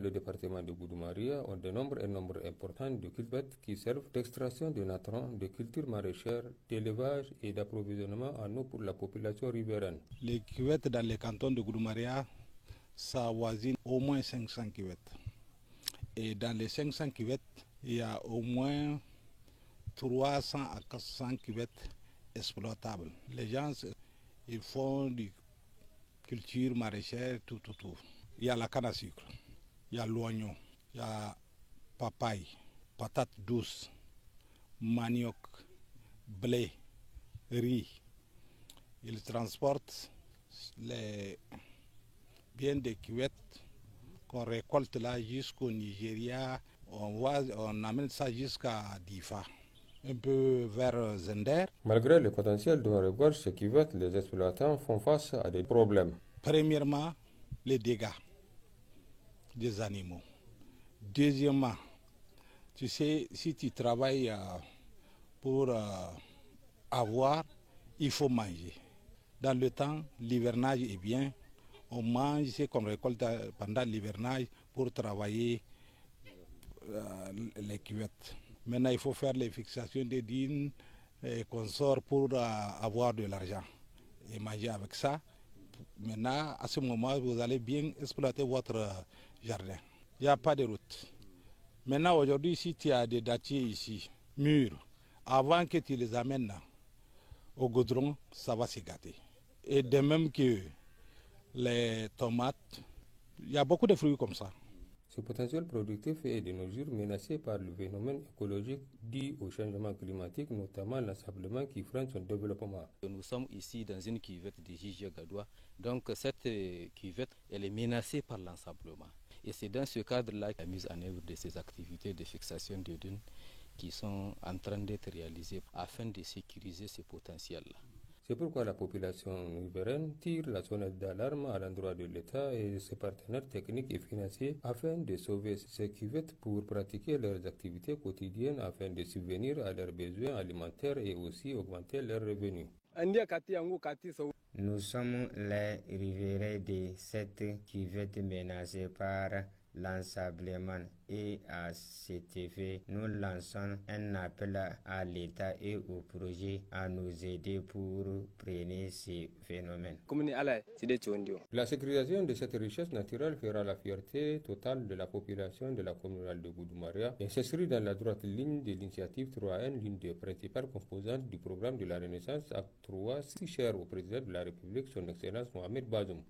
le département de Goudoumaria, on dénombre un nombre important de cuvettes qui servent d'extraction de natron, de culture maraîchère, d'élevage et d'approvisionnement en eau pour la population riveraine. Les cuvettes dans les cantons de Goudoumaria, ça avoisine au moins 500 cuvettes. Et dans les 500 cuvettes, il y a au moins 300 à 400 cuvettes exploitables. Les gens, ils font des cultures maraîchères, tout. Il y a la canne à sucre, il y a l'oignon, il y a papaye, patate douce, manioc, blé, riz. Ils transportent les biens des cuvettes qu'on récolte là jusqu'au Nigeria. On amène ça jusqu'à Difa, un peu vers Zender. Malgré le potentiel de regorge ces cuvettes, les exploitants font face à des problèmes. Premièrement, les dégâts des animaux. Deuxièmement, tu sais, si tu travailles pour avoir, il faut manger. Dans le temps, l'hivernage est bien. On mange ce qu'on récolte pendant l'hivernage pour travailler les cuvettes. Maintenant, il faut faire les fixations des dînes et consorts pour avoir de l'argent et manger avec ça. Maintenant, à ce moment, vous allez bien exploiter votre jardin. Il n'y a pas de route. Maintenant, aujourd'hui, si tu as des dattiers ici, mûrs, avant que tu les amènes au goudron, ça va se gâter. Et de même que les tomates, il y a beaucoup de fruits comme ça. Ce potentiel productif est de nos jours menacé par le phénomène écologique dû au changement climatique, notamment l'ensablement qui freine son développement. Nous sommes ici dans une cuvette de Gigi Gadoua, donc cette cuvette elle est menacée par l'ensablement. Et c'est dans ce cadre-là la mise en œuvre de ces activités de fixation de dunes qui sont en train d'être réalisées afin de sécuriser ce potentiel-là. C'est pourquoi la population riveraine tire la sonnette d'alarme à l'endroit de l'État et ses partenaires techniques et financiers afin de sauver ces cuvettes pour pratiquer leurs activités quotidiennes afin de subvenir à leurs besoins alimentaires et aussi augmenter leurs revenus. Nous sommes les riverains de cette cuvette menacée par l'ensablement et à cet effet, nous lançons un appel à l'État et au projet à nous aider pour freiner ces phénomènes. La sécurisation de cette richesse naturelle fera la fierté totale de la population de la commune de Goudoumaria et s'inscrit dans la droite ligne de l'initiative 3N, l'une des principales composantes du programme de la Renaissance Acte 3, si cher au président de la République, son Excellence Mohamed Bazoum.